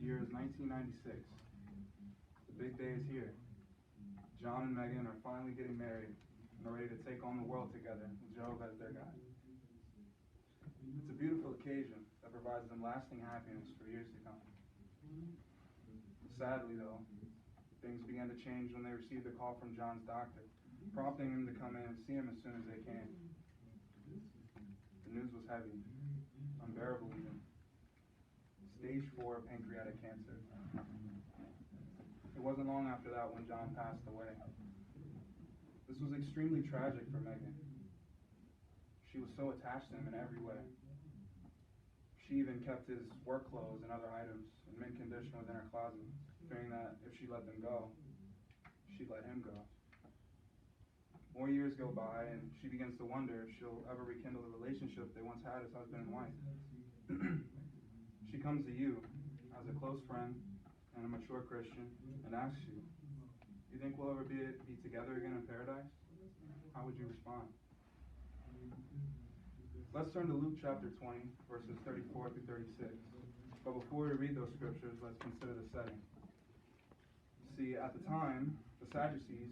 year is 1996. The big day is here. John and Megan are finally getting married and are ready to take on the world together with Jehovah as their guide. It's a beautiful occasion that provides them lasting happiness for years to come. Sadly, though, things began to change when they received a call from John's doctor, prompting him to come in and see him as soon as they can. The news was heavy, unbearable even. Stage 4 pancreatic cancer. It wasn't long after that when John passed away. This was extremely tragic for Megan. She was so attached to him in every way. She even kept his work clothes and other items in mint condition within her closet, fearing that if she let them go, she'd let him go. More years go by, and she begins to wonder if she'll ever rekindle the relationship they once had as husband and wife. She comes to you as a close friend and a mature Christian and asks you think we'll ever be together again in paradise? How would you respond? Let's turn to Luke chapter 20, verses 34 through 36. But before we read those scriptures, let's consider the setting. See, at the time, the Sadducees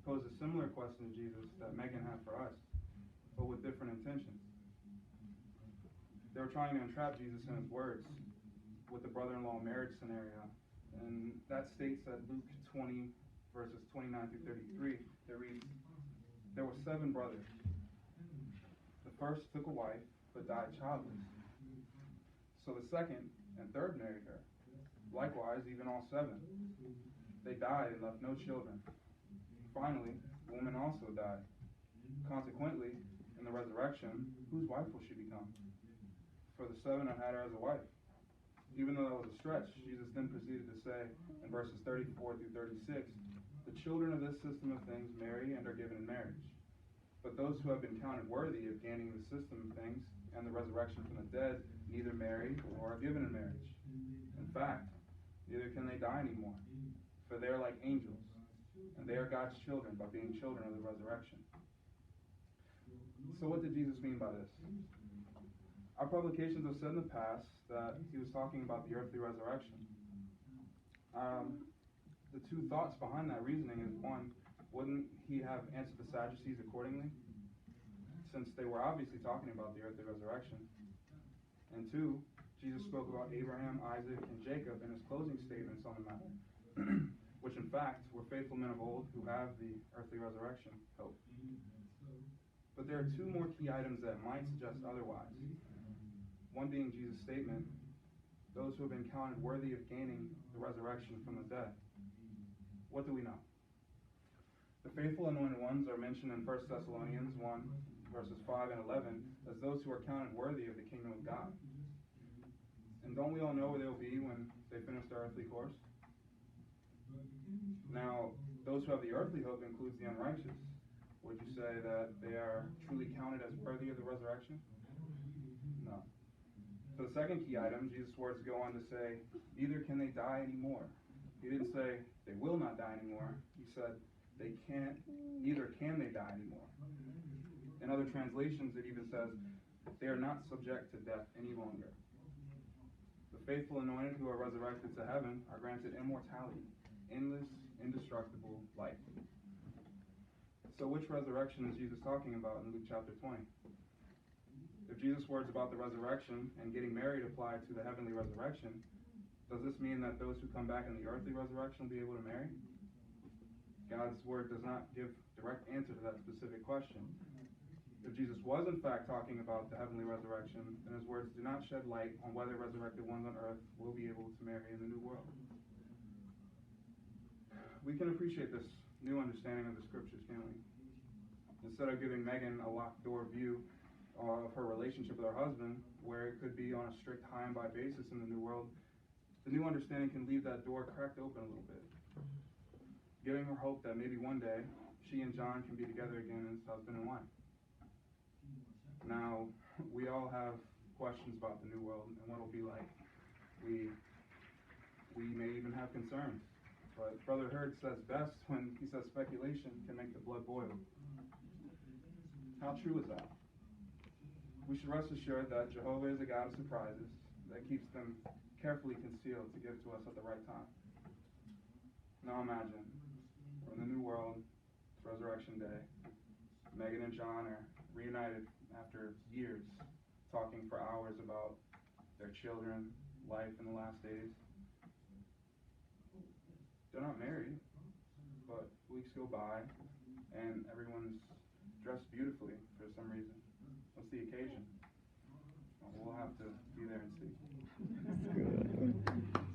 posed a similar question to Jesus that Megan had for us, but with different intentions. They were trying to entrap Jesus in his words with the brother-in-law marriage scenario. And that states that Luke 20, verses 29 through 33, that reads, "There were 7 brothers. The first took a wife, but died childless. So the second and third married her. Likewise, even all 7. They died and left no children. Finally, the woman also died. Consequently, in the resurrection, whose wife will she become? For the 7 have had her as a wife." Even though that was a stretch, Jesus then proceeded to say in verses 34 through 36, "The children of this system of things marry and are given in marriage. But those who have been counted worthy of gaining the system of things and the resurrection from the dead neither marry nor are given in marriage. In fact, neither can they die anymore, for they are like angels, and they are God's children by being children of the resurrection." So what did Jesus mean by this? Our publications have said in the past that he was talking about the earthly resurrection. The 2 thoughts behind that reasoning is, one, wouldn't he have answered the Sadducees accordingly, since they were obviously talking about the earthly resurrection? And 2, Jesus spoke about Abraham, Isaac, and Jacob in his closing statements on the matter, which in fact were faithful men of old who have the earthly resurrection hope. But there are 2 more key items that might suggest otherwise. One being Jesus' statement, "Those who have been counted worthy of gaining the resurrection from the dead." What do we know? The faithful anointed ones are mentioned in 1 Thessalonians 1, verses 5 and 11, as those who are counted worthy of the kingdom of God. And don't we all know where they'll be when they finish their earthly course? Now, those who have the earthly hope includes the unrighteous. Would you say that they are truly counted as worthy of the resurrection? No. For the second key item, Jesus' words go on to say, "Neither can they die anymore." He didn't say they will not die anymore. He said neither can they die anymore. In other translations, it even says they are not subject to death any longer. The faithful anointed who are resurrected to heaven are granted immortality, endless, indestructible life. So which resurrection is Jesus talking about in Luke chapter 20? If Jesus' words about the resurrection and getting married apply to the heavenly resurrection, does this mean that those who come back in the earthly resurrection will be able to marry? God's word does not give direct answer to that specific question. If Jesus was in fact talking about the heavenly resurrection, then his words do not shed light on whether resurrected ones on earth will be able to marry in the new world. We can appreciate this new understanding of the scriptures, can't we? Instead of giving Megan a locked door view of her relationship with her husband, where it could be on a strict high and by basis in the new world, the new understanding can leave that door cracked open a little bit, giving her hope that maybe one day she and John can be together again as husband and wife. Now, we all have questions about the new world and what it'll be like. We may even have concerns. But Brother Hurd says best when he says speculation can make the blood boil. How true is that? We should rest assured that Jehovah is a God of surprises, that keeps them carefully concealed to give to us at the right time. Now imagine, we're in the new world, it's Resurrection Day. Megan and John are reunited after years, talking for hours about their children, life in the last days. They're not married, but weeks go by, and everyone's dressed beautifully for some reason. What's the occasion? Well, we'll have to be there and see.